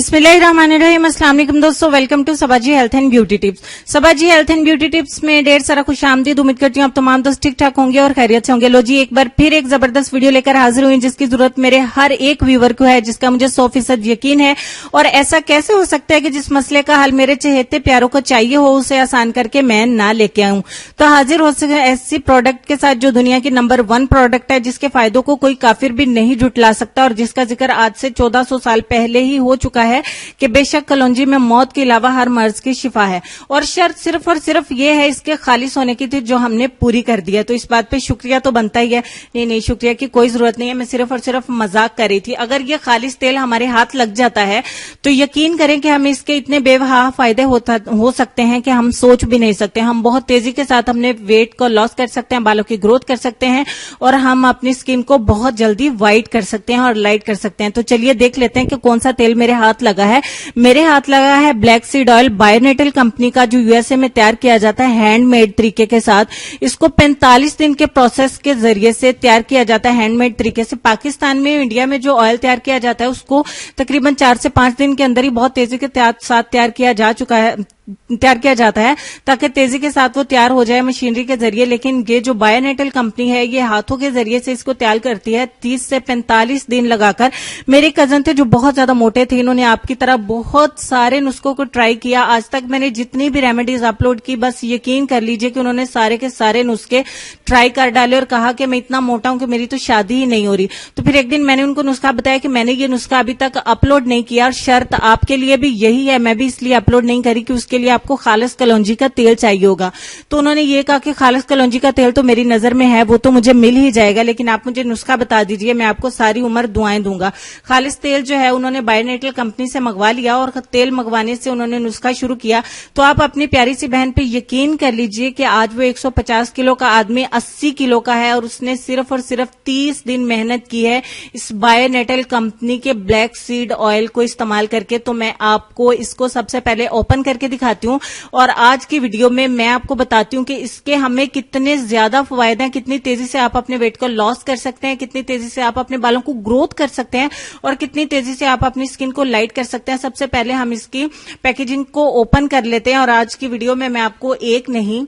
बिस्मिल्लाहिर्रहमानिर्रहीम। अस्सलाम वालेकुम दोस्तों, welcome to Sabaji health and beauty tips. Sabaji health and beauty tips में ढेर सारा खुशामदीद। उम्मीद करती हूँ आप तमाम दोस्त ठीक ठाक होंगे और खैरियत से होंगे। लो जी, एक बार फिर एक जबरदस्त वीडियो लेकर हाजिर हुई जिसकी जरूरत मेरे हर एक व्यूवर को है, जिसका मुझे 100% यकीन है। और ऐसा कैसे हो सकता है कि जिस मसले का हल मेरे चहेते प्यारों को चाहिए हो, उसे आसान करके मैं ना लेके आऊं। तो हाजिर हो सके ऐसी प्रोडक्ट के साथ जो दुनिया की नंबर 1 प्रोडक्ट है, जिसके फायदों को कोई काफिर भी नहीं जुटला सकता और जिसका जिक्र आज से 1400 साल पहले ही हो चुका है कि बेशक कलौंजी में मौत के अलावा हर मर्ज की शिफा है। और शर्त सिर्फ और सिर्फ ये है इसके खालिस होने की थी, जो हमने पूरी कर दी है। तो इस बात पे शुक्रिया तो बनता ही है। नहीं, शुक्रिया की कोई जरूरत नहीं है, मैं सिर्फ और सिर्फ मजाक कर रही थी। अगर ये खालिस तेल हमारे हाथ लग जाता है तो यकीन करें कि हमें इसके इतने बेवहा फायदे हो सकते हैं कि हम सोच भी नहीं सकते। हम बहुत तेजी के साथ अपने वेट को लॉस कर सकते हैं, बालों की ग्रोथ कर सकते हैं और हम अपनी स्किन को बहुत जल्दी व्हाइट कर सकते हैं और लाइट कर सकते हैं। तो चलिए देख लेते हैं कि कौन सा तेल मेरे हाथ लगा है। मेरे हाथ लगा है ब्लैक सीड ऑयल, बायोनेटल कंपनी का, जो यूएसए में तैयार किया जाता है हैंडमेड तरीके के साथ। इसको 45 दिन के प्रोसेस के जरिए से तैयार किया जाता है हैंडमेड तरीके से। पाकिस्तान में, इंडिया में जो ऑयल तैयार किया जाता है उसको तकरीबन 4 से 5 दिन के अंदर ही बहुत तेजी के साथ तैयार किया जाता है ताकि तेजी के साथ वो तैयार हो जाए मशीनरी के जरिए। लेकिन ये जो बायोनेटल कंपनी है, ये हाथों के जरिए से इसको तैयार करती है 30 से 45 दिन लगाकर। मेरे कजन थे जो बहुत ज्यादा मोटे थे, इन्होंने आपकी तरह बहुत सारे नुस्खों को ट्राई किया। आज तक मैंने जितनी भी रेमेडीज अपलोड की, बस यकीन कर लीजिए कि उन्होंने सारे के सारे नुस्खे ट्राई कर डाले और कहा कि मैं इतना मोटा हूं कि मेरी तो शादी ही नहीं हो रही। तो फिर एक दिन मैंने उनको नुस्खा बताया कि मैंने ये नुस्खा अभी तक अपलोड नहीं किया और शर्त आपके लिए भी यही है। मैं भी इसलिए अपलोड नहीं करी कि उसके लिए आपको खालिस कलौंजी का तेल चाहिए होगा। तो उन्होंने ये कहा कि खालिस कलौंजी का तेल तो मेरी नजर में है, वो तो मुझे मिल ही जाएगा, लेकिन आप मुझे नुस्खा बता दीजिए, मैं आपको सारी उम्र दुआएं दूंगा। खालिस तेल जो है उन्होंने बायोनेटल कंपनी से मंगवा लिया और तेल मंगवाने से उन्होंने नुस्खा शुरू किया। तो आप अपनी प्यारी सी बहन पे यकीन कर लीजिए कि आज वो 150 किलो का आदमी 80 किलो का है और उसने सिर्फ और सिर्फ 30 दिन मेहनत की है इस बायोनेटल कंपनी के ब्लैक सीड ऑयल को इस्तेमाल करके। तो मैं आपको इसको सबसे पहले ओपन करके दिखाती हूँ और आज की वीडियो में मैं आपको बताती हूँ कि इसके हमें कितने ज्यादा फायदे हैं, कितनी तेजी से आप अपने वेट को लॉस कर सकते हैं, कितनी तेजी से आप अपने बालों को ग्रोथ कर सकते हैं और कितनी तेजी से आप अपनी स्किन को लाइट कर सकते हैं। सबसे पहले हम इसकी पैकेजिंग को ओपन कर लेते हैं और आज की वीडियो में मैं आपको 1 नहीं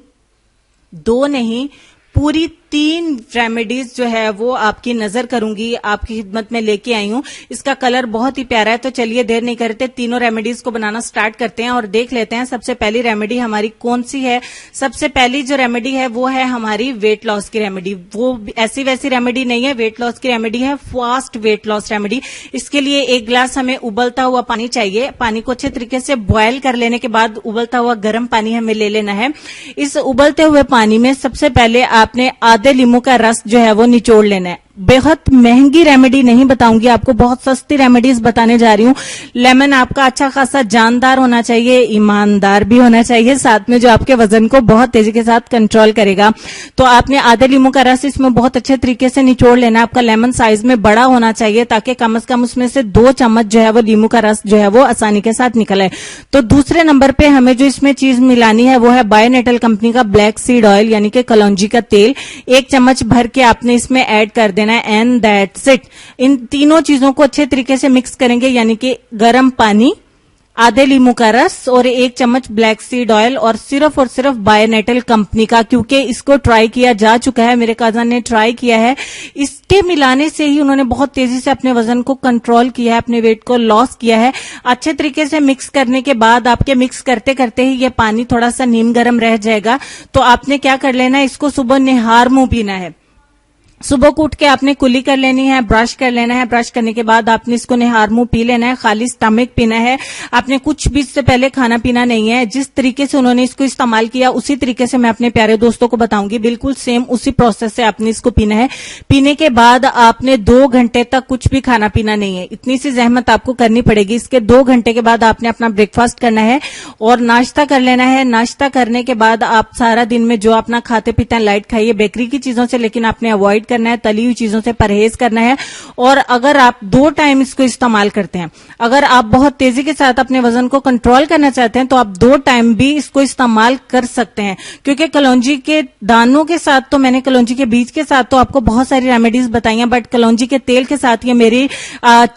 2 नहीं पूरी 3 रेमेडीज जो है वो आपकी नजर करूंगी, आपकी खिदमत में लेके आई हूं। इसका कलर बहुत ही प्यारा है। तो चलिए देर नहीं करते, तीनों रेमेडीज को बनाना स्टार्ट करते हैं और देख लेते हैं सबसे पहली रेमेडी हमारी कौन सी है। सबसे पहली जो रेमेडी है वो है हमारी वेट लॉस की रेमेडी। वो ऐसी वैसी रेमेडी नहीं है, वेट लॉस की रेमेडी है, फास्ट वेट लॉस रेमेडी। इसके लिए 1 गिलास हमें उबलता हुआ पानी चाहिए। पानी को अच्छे तरीके से बॉयल कर लेने के बाद उबलता हुआ गर्म पानी हमें ले लेना है। इस उबलते हुए पानी में सबसे पहले आपने आधे लींबू का रस जो है वो निचोड़ लेना है। बेहद महंगी रेमेडी नहीं बताऊंगी आपको, बहुत सस्ती रेमेडीज बताने जा रही हूँ। लेमन आपका अच्छा खासा जानदार होना चाहिए, ईमानदार भी होना चाहिए, साथ में जो आपके वजन को बहुत तेजी के साथ कंट्रोल करेगा। तो आपने आधे लींबू का रस इसमें बहुत अच्छे तरीके से निचोड़ लेना। आपका लेमन साइज में बड़ा होना चाहिए ताकि कम से कम उसमें से 2 चम्मच जो है वो लींबू का रस जो है वो आसानी के साथ निकल आए। तो दूसरे नंबर पे हमें जो इसमें चीज मिलानी है वो है बायोनेटल कंपनी का ब्लैक सीड ऑयल, यानी कि कलौंजी का तेल। 1 चम्मच भर के आपने इसमें ऐड कर देना एंड दैट्स इट। इन तीनों चीजों को अच्छे तरीके से मिक्स करेंगे, यानी कि गर्म पानी, आधे लींबू का रस और 1 चम्मच ब्लैक सीड ऑयल और सिर्फ बायोनेटल कंपनी का, क्योंकि इसको ट्राई किया जा चुका है। मेरे कजन ने ट्राई किया है, इसके मिलाने से ही उन्होंने बहुत तेजी से अपने वजन को कंट्रोल किया है, अपने वेट को लॉस किया है। अच्छे तरीके से मिक्स करने के बाद आपके मिक्स करते करते ही ये पानी थोड़ा सा नीम गर्म रह जाएगा। तो आपने क्या कर लेना है, इसको सुबह निहार मुंह पीना है। सुबह को उठ के आपने कुली कर लेनी है, ब्रश कर लेना है। ब्रश करने के बाद आपने इसको निहार मुंह पी लेना है, खाली स्टमक पीना है। आपने कुछ भी इससे पहले खाना पीना नहीं है। जिस तरीके से उन्होंने इसको इस्तेमाल किया उसी तरीके से मैं अपने प्यारे दोस्तों को बताऊंगी, बिल्कुल सेम उसी प्रोसेस से आपने इसको पीना है। पीने के बाद आपने 2 घंटे तक कुछ भी खाना पीना नहीं है, इतनी सी जहमत आपको करनी पड़ेगी। इसके 2 घंटे के बाद आपने अपना ब्रेकफास्ट करना है और नाश्ता कर लेना है। नाश्ता करने के बाद आप सारा दिन में जो अपना खाते पीते हैं लाइट खाइए बेकरी की चीजों से, लेकिन आपने अवॉइड करना है, तली हुई चीजों से परहेज करना है। और अगर आप 2 टाइम इसको इस्तेमाल करते हैं, अगर आप बहुत तेजी के साथ अपने वजन को कंट्रोल करना चाहते हैं तो आप 2 टाइम भी इसको इस्तेमाल कर सकते हैं। क्योंकि कलौंजी के दानों के साथ तो मैंने, कलौंजी के बीज के साथ तो आपको बहुत सारी रेमेडीज बताई हैं, बट कलौंजी के तेल के साथ ये मेरी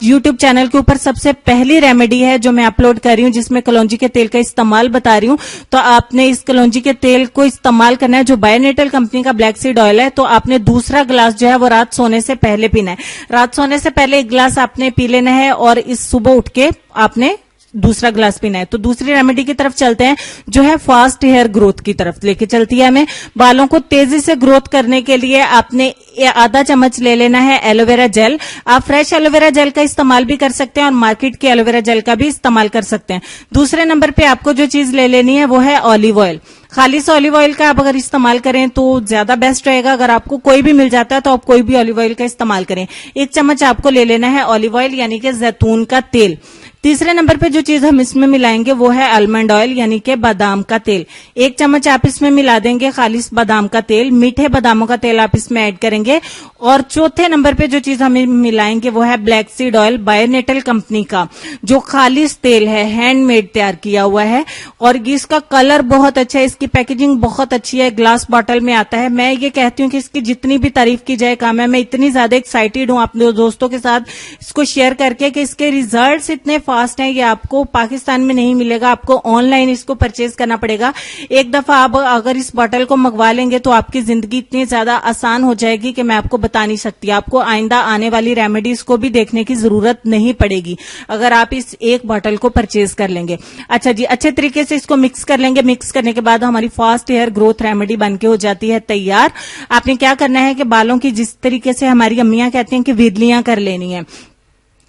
यूट्यूब चैनल के ऊपर सबसे पहली रेमेडी है जो मैं अपलोड कर रही हूं, जिसमें कलौंजी के तेल का इस्तेमाल बता रही हूं। तो आपने इस कलौंजी के तेल को इस्तेमाल करना है, जो बायोनेटल कंपनी का ब्लैक सीड ऑयल है। तो आपने दूसरा गिलास जो है वो रात सोने से पहले पीना है। रात सोने से पहले 1 गिलास आपने पी लेना है और इस सुबह उठ के आपने दूसरा गिलास पीना है। तो दूसरी रेमेडी की तरफ चलते हैं, जो है फास्ट हेयर ग्रोथ की तरफ लेके चलती है हमें। बालों को तेजी से ग्रोथ करने के लिए आपने आधा चम्मच ले लेना है एलोवेरा जेल। आप फ्रेश एलोवेरा जेल का इस्तेमाल भी कर सकते हैं और मार्केट के एलोवेरा जेल का भी इस्तेमाल कर सकते हैं। दूसरे नंबर पे आपको जो चीज ले लेनी है वो है ऑलिव ऑयल। खालिस ऑलिव ऑयल का आप अगर इस्तेमाल करें तो ज्यादा बेस्ट रहेगा। अगर आपको कोई भी मिल जाता है तो आप कोई भी ऑलिव ऑयल का इस्तेमाल करें। 1 चम्मच आपको ले लेना है ऑलिव ऑयल यानी कि जैतून का तेल। तीसरे नंबर पे जो चीज हम इसमें मिलाएंगे वो है आलमंड ऑयल यानी कि बादाम का तेल। 1 चम्मच आप इसमें मिला देंगे खालिस बादाम का तेल। मीठे बादामों का तेल आप इसमें ऐड करेंगे। और चौथे नंबर पे जो चीज हम मिलाएंगे वो है ब्लैक सीड ऑयल, बायोनेटल कंपनी का, जो खालिस तेल है, हैंडमेड तैयार किया हुआ है। और इसका कलर बहुत अच्छा है, इसकी पैकेजिंग बहुत अच्छी है, ग्लास बॉटल में आता है। मैं ये कहती हूँ कि इसकी जितनी भी तारीफ की जाए कम है। मैं इतनी ज्यादा एक्साइटेड हूँ अपने दोस्तों के साथ इसको शेयर करके कि इसके रिजल्ट्स इतने फास्ट है। ये आपको पाकिस्तान में नहीं मिलेगा, आपको ऑनलाइन इसको परचेज करना पड़ेगा। एक दफा आप अगर इस बॉटल को मंगवा लेंगे तो आपकी जिंदगी इतनी ज्यादा आसान हो जाएगी कि मैं आपको बता नहीं सकती। आपको आइंदा आने वाली रेमेडीज को भी देखने की जरूरत नहीं पड़ेगी अगर आप इस एक बॉटल को परचेज कर लेंगे। अच्छा जी, अच्छे तरीके से इसको मिक्स कर लेंगे। मिक्स करने के बाद हमारी फास्ट हेयर ग्रोथ रेमेडी बनके हो जाती है तैयार। आपने क्या करना है कि बालों की जिस तरीके से हमारी अम्मियां कहती हैं कि विरलियां कर लेनी है,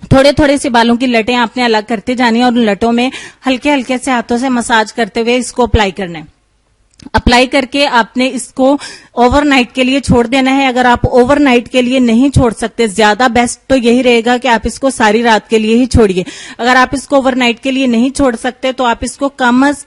थोड़े थोड़े से बालों की लटें आपने अलग करते जानी है और उन लटों में हल्के हल्के से हाथों से मसाज करते हुए इसको अप्लाई करना है। अप्लाई करके आपने इसको ओवरनाइट के लिए छोड़ देना है। अगर आप ओवरनाइट के लिए नहीं छोड़ सकते, ज्यादा बेस्ट तो यही रहेगा कि आप इसको सारी रात के लिए ही छोड़िए। अगर आप इसको ओवरनाइट के लिए नहीं छोड़ सकते तो आप इसको कम अज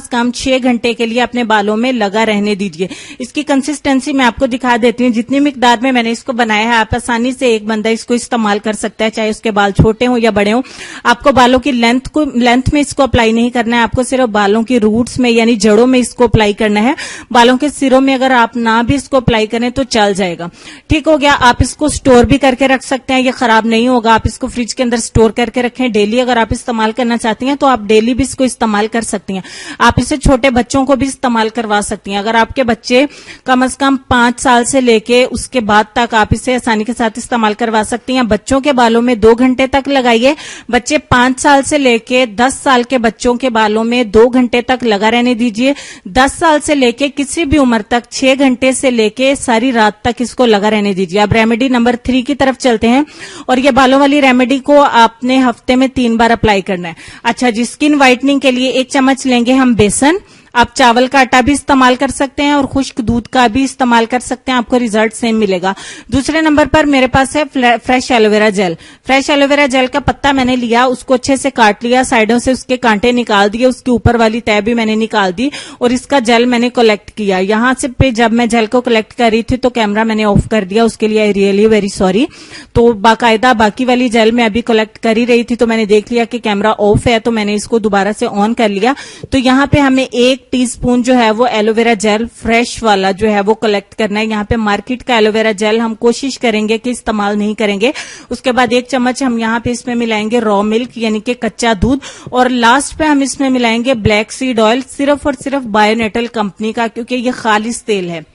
कम 6 घंटे के लिए अपने बालों में लगा रहने दीजिए। इसकी कंसिस्टेंसी मैं आपको दिखा देती हूँ। जितनी मिकदार में मैंने इसको बनाया है, आप आसानी से एक बंदा इसको इस्तेमाल कर सकता है, चाहे उसके बाल छोटे हों या बड़े हों। आपको बालों की लेंथ में इसको अप्लाई नहीं करना है, आपको सिर्फ बालों की रूट्स में यानी जड़ों में इसको अप्लाई करना है। बालों के सिरों में अगर आप ना भी इसको अप्लाई करें तो चल जाएगा। ठीक हो गया। आप इसको स्टोर भी करके रख सकते हैं, ये खराब नहीं होगा। आप इसको फ्रिज के अंदर स्टोर करके रखें। डेली अगर आप इस्तेमाल करना चाहती हैं तो आप डेली भी इसको इस्तेमाल कर सकती हैं। आप इसे छोटे बच्चों को भी इस्तेमाल करवा सकती हैं। अगर आपके बच्चे कम से कम 5 साल से लेके उसके बाद तक आप इसे आसानी के साथ इस्तेमाल करवा सकती हैं। बच्चों के बालों में 2 घंटे तक लगाइए। बच्चे 5 साल से लेके 10 साल के बच्चों के बालों में 2 घंटे तक लगा रहने दीजिए। 10 साल से लेके किसी भी उम्र तक 6 घंटे से लेके सारी रात तक इसको लगा रहने दीजिए। अब रेमेडी नंबर 3 की तरफ चलते हैं। और ये बालों वाली रेमेडी को आपने हफ्ते में 3 बार अप्लाई करना है। अच्छा जी, स्किन व्हाइटनिंग के लिए 1 चम्मच लेंगे हम बेसन। आप चावल का आटा भी इस्तेमाल कर सकते हैं और खुश्क दूध का भी इस्तेमाल कर सकते हैं, आपको रिजल्ट सेम मिलेगा। दूसरे नंबर पर मेरे पास है fresh aloe vera gel. Fresh aloe vera gel का पत्ता मैंने लिया, उसको अच्छे से काट लिया, साइडों से उसके कांटे निकाल दिए, उसके ऊपर वाली तह भी मैंने निकाल दी और इसका जेल मैंने कलेक्ट किया। यहां से पे जब मैं जेल को कलेक्ट कर रही थी तो कैमरा मैंने ऑफ कर दिया, उसके लिए आई रियली वेरी सॉरी। तो बाकायदा बाकी वाली जेल मैं अभी कलेक्ट कर ही रही थी तो मैंने देख लिया कि कैमरा ऑफ है, तो मैंने इसको दोबारा से ऑन कर लिया। तो यहाँ पे हमें 1 टीस्पून जो है वो एलोवेरा जेल फ्रेश वाला जो है वो कलेक्ट करना है। यहाँ पे मार्केट का एलोवेरा जेल हम कोशिश करेंगे कि इस्तेमाल नहीं करेंगे। उसके बाद 1 चम्मच हम यहाँ पे इसमें मिलाएंगे रॉ मिल्क यानी कि कच्चा दूध। और लास्ट पे हम इसमें मिलाएंगे ब्लैक सीड ऑयल, सिर्फ और सिर्फ बायोनेटल कंपनी का, क्योंकि ये खालिस तेल है।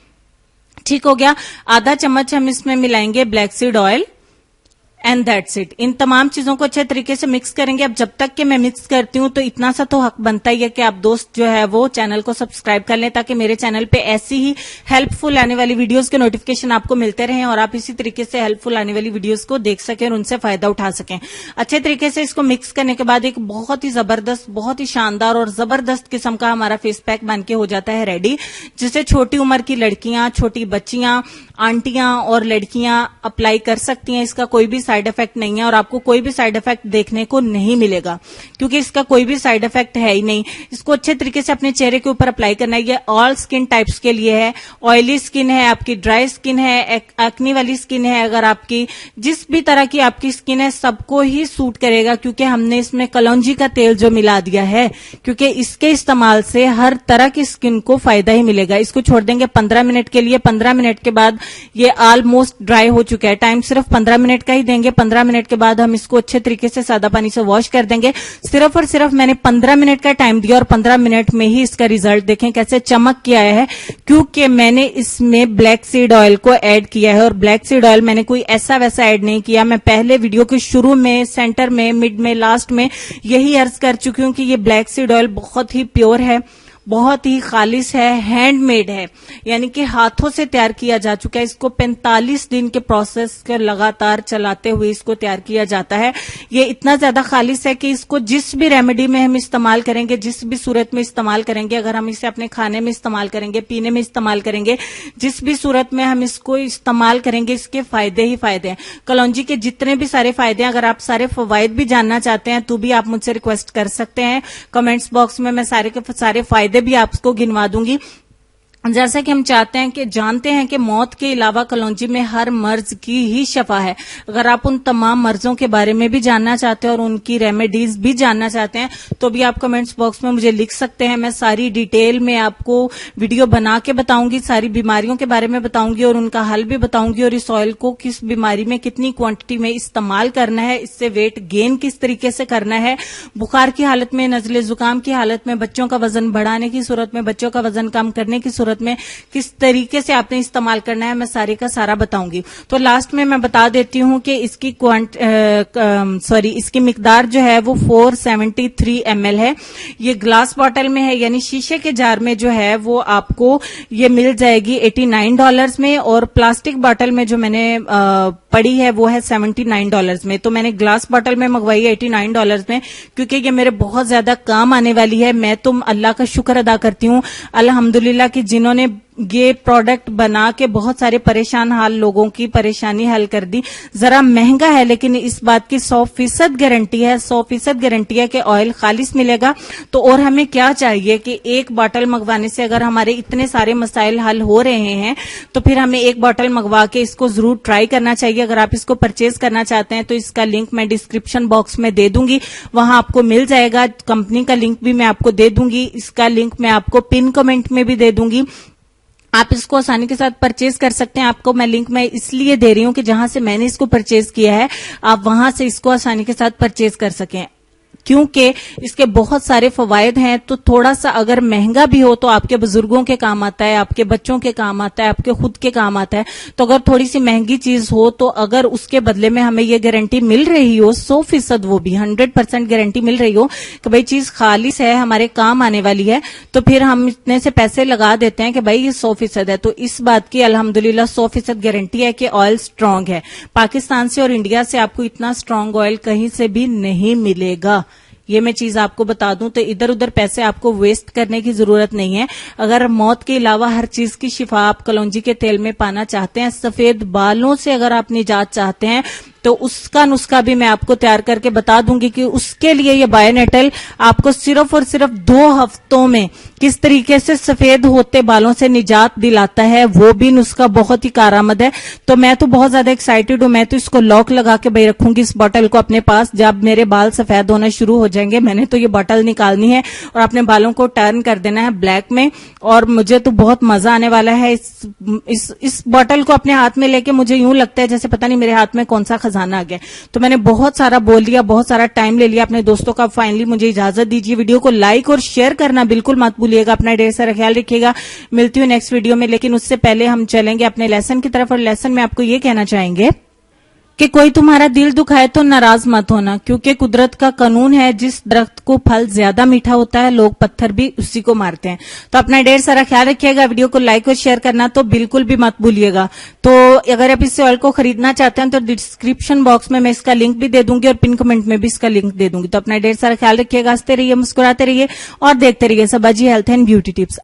ठीक हो गया। आधा चम्मच हम इसमें मिलाएंगे black seed oil and that's it. इन तमाम चीजों को अच्छे तरीके से मिक्स करेंगे। अब जब तक कि मैं मिक्स करती हूं तो इतना सा तो हक बनता ही है कि आप दोस्त जो है वो चैनल को सब्सक्राइब कर लें, ताकि मेरे चैनल पे ऐसी ही हेल्पफुल आने वाली वीडियोस के नोटिफिकेशन आपको मिलते रहें और आप इसी तरीके से हेल्पफुल आने वाली वीडियोस को देख सकें और उनसे फायदा उठा सकें। अच्छे तरीके से इसको मिक्स करने के बाद एक बहुत ही जबरदस्त, बहुत ही शानदार और जबरदस्त किस्म का हमारा फेस पैक बन के हो जाता है रेडी, जिसे छोटी उम्र की लड़कियां, छोटी बच्चियां आंटियां और लड़कियां अप्लाई कर सकती हैं। इसका कोई भी साइड इफेक्ट नहीं है और आपको कोई भी साइड इफेक्ट देखने को नहीं मिलेगा, क्योंकि इसका कोई भी साइड इफेक्ट है ही नहीं। इसको अच्छे तरीके से अपने चेहरे के ऊपर अप्लाई करना है। ये ऑल स्किन टाइप्स के लिए है। ऑयली स्किन है, आपकी ड्राई स्किन है, एक्ने वाली स्किन है, अगर आपकी जिस भी तरह की आपकी स्किन है सबको ही सूट करेगा, क्योंकि हमने इसमें कलौंजी का तेल जो मिला दिया है, क्योंकि इसके इस्तेमाल से हर तरह की स्किन को फायदा ही मिलेगा। इसको छोड़ देंगे 15 मिनट के लिए। 15 मिनट के बाद ये ऑलमोस्ट ड्राई हो चुका है। टाइम सिर्फ 15 मिनट का ही देंगे। 15 मिनट के बाद हम इसको अच्छे तरीके से सादा पानी से वॉश कर देंगे। सिर्फ और सिर्फ मैंने 15 मिनट का टाइम दिया और 15 मिनट में ही इसका रिजल्ट देखें कैसे चमक के आया है, क्योंकि मैंने इसमें ब्लैक सीड ऑयल को ऐड किया है। और ब्लैक सीड ऑयल मैंने कोई ऐसा वैसा ऐड नहीं किया। मैं पहले वीडियो के शुरू में, सेंटर में, मिड में, लास्ट में यही अर्ज कर चुकी हूं कि ये ब्लैक सीड ऑयल बहुत ही प्योर है, बहुत ही खालिश है, हैंडमेड है, यानी कि हाथों से तैयार किया जा चुका है। इसको 45 दिन के प्रोसेस के लगातार चलाते हुए इसको तैयार किया जाता है। ये इतना ज्यादा खालिश है कि इसको जिस भी रेमेडी में हम इस्तेमाल करेंगे, जिस भी सूरत में इस्तेमाल करेंगे, अगर हम इसे अपने खाने में इस्तेमाल करेंगे, पीने में इस्तेमाल करेंगे, जिस भी सूरत में हम इसको इस्तेमाल करेंगे, इसके फायदे ही फायदे हैं। कलौंजी के जितने भी सारे फायदे हैं, अगर आप सारे फवायद भी जानना चाहते हैं तो भी आप मुझसे रिक्वेस्ट कर सकते हैं कमेंट्स बॉक्स में। मैं सारे के सारे फायदे भी आपको गिनवा दूंगी। जैसा कि हम चाहते हैं कि जानते हैं कि मौत के अलावा कलौंजी में हर मर्ज की ही शफा है। अगर आप उन तमाम मर्जों के बारे में भी जानना चाहते हैं और उनकी रेमेडीज भी जानना चाहते हैं तो भी आप कमेंट्स बॉक्स में मुझे लिख सकते हैं। मैं सारी डिटेल में आपको वीडियो बना के बताऊंगी, सारी बीमारियों के बारे में बताऊंगी और उनका हल भी बताऊंगी, और इस ऑयल को किस बीमारी में कितनी क्वांटिटी में इस्तेमाल करना है, इससे वेट गेन किस तरीके से करना है, बुखार की हालत में, नजले जुकाम की हालत में, बच्चों का वजन बढ़ाने की सूरत में, बच्चों का वजन कम करने की सूरत में किस तरीके से आपने इस्तेमाल करना है, मैं सारे का सारा बताऊंगी। तो लास्ट में मैं बता देती हूं कि इसकी इसकी मिकदार जो है वो 473 ml है। ये ग्लास बॉटल में है, यानी शीशे के जार में जो है वो आपको ये मिल जाएगी $89 में, और प्लास्टिक बॉटल में जो मैंने पड़ी है वो है $79 में। तो मैंने ग्लास बॉटल में मंगवाई है $89 में, क्योंकि ये मेरे बहुत ज्यादा काम आने वाली है। मैं तो अल्लाह का शुक्र अदा करती हूँ अल्हम्दुलिल्लाह कि जिन्होंने ये प्रोडक्ट बना के बहुत सारे परेशान हाल लोगों की परेशानी हल कर दी। जरा महंगा है, लेकिन इस बात की 100% गारंटी है, 100% गारंटी है कि ऑयल खालिश मिलेगा। तो और हमें क्या चाहिए कि एक बॉटल मंगवाने से अगर हमारे इतने सारे मसाइल हल हो रहे हैं तो फिर हमें एक बॉटल मंगवा के इसको जरूर ट्राई करना चाहिए। अगर आप इसको परचेज करना चाहते हैं तो इसका लिंक मैं डिस्क्रिप्शन बॉक्स में दे दूंगी, वहां आपको मिल जाएगा। कंपनी का लिंक भी मैं आपको दे दूंगी, इसका लिंक मैं आपको पिन कमेंट में भी दे दूंगी। आप इसको आसानी के साथ परचेज कर सकते हैं। आपको मैं लिंक मैं इसलिए दे रही हूं कि जहां से मैंने इसको परचेज किया है आप वहां से इसको आसानी के साथ परचेज कर सकें, क्योंकि इसके बहुत सारे फवायद हैं। तो थोड़ा सा अगर महंगा भी हो तो आपके बुजुर्गों के काम आता है, आपके बच्चों के काम आता है, आपके खुद के काम आता है। तो अगर थोड़ी सी महंगी चीज हो तो अगर उसके बदले में हमें ये गारंटी मिल रही हो 100%, वो भी 100% गारंटी मिल रही हो कि भाई चीज खालिश है, हमारे काम आने वाली है, तो फिर हम इतने से पैसे लगा देते हैं कि भाई ये 100% है। तो इस बात की अल्हम्दुलिल्लाह 100% गारंटी है कि ऑयल स्ट्रांग है। पाकिस्तान से और इंडिया से आपको इतना स्ट्रांग ऑयल कहीं से भी नहीं मिलेगा। ये मैं चीज आपको बता दूं, तो इधर उधर पैसे आपको वेस्ट करने की जरूरत नहीं है। अगर मौत के अलावा हर चीज की शिफा आप कलौंजी के तेल में पाना चाहते हैं, सफेद बालों से अगर आप निजात चाहते हैं तो उसका नुस्खा भी मैं आपको तैयार करके बता दूंगी कि उसके लिए ये बायोनेटल आपको सिर्फ और सिर्फ 2 हफ्तों में किस तरीके से सफेद होते बालों से निजात दिलाता है, वो भी नुस्खा बहुत ही कारआमद है। तो मैं तो बहुत ज्यादा एक्साइटेड हूं। मैं तो इसको लॉक लगा के भाई रखूंगी इस बोतल को अपने पास। जब मेरे बाल सफेद होना शुरू हो जाएंगे मैंने तो ये बोतल निकालनी है और अपने बालों को टर्न कर देना है ब्लैक में, और मुझे तो बहुत मजा आने वाला है। इस बोतल को अपने हाथ में लेके मुझे यूं लगता है जैसे पता नहीं मेरे हाथ में कौन सा खजाना आ गया। तो मैंने बहुत सारा बोल लिया, बहुत सारा टाइम ले लिया अपने दोस्तों का। फाइनली मुझे इजाजत दीजिए। वीडियो को लाइक और शेयर करना बिल्कुल मत भूलिएगा। अपना ढेर सारा ख्याल रखिएगा। मिलती हूँ नेक्स्ट वीडियो में, लेकिन उससे पहले हम चलेंगे अपने लेसन की तरफ। और लेसन में आपको ये कहना चाहेंगे कि कोई तुम्हारा दिल दुखाए तो नाराज मत होना, क्योंकि कुदरत का कानून है, जिस दरख्त को फल ज्यादा मीठा होता है लोग पत्थर भी उसी को मारते हैं। तो अपना ढेर सारा ख्याल रखिएगा। वीडियो को लाइक और शेयर करना तो बिल्कुल भी मत भूलिएगा। तो अगर आप इस ऑयल को खरीदना चाहते हैं तो डिस्क्रिप्शन बॉक्स में मैं इसका लिंक भी दे दूंगी और पिन कमेंट में भी इसका लिंक दे दूंगी। तो अपना ढेर सारा ख्याल रखिएगा। हंसते रहिए, मुस्कुराते रहिए और देखते रहिए सबाजी हेल्थ एंड ब्यूटी टिप्स।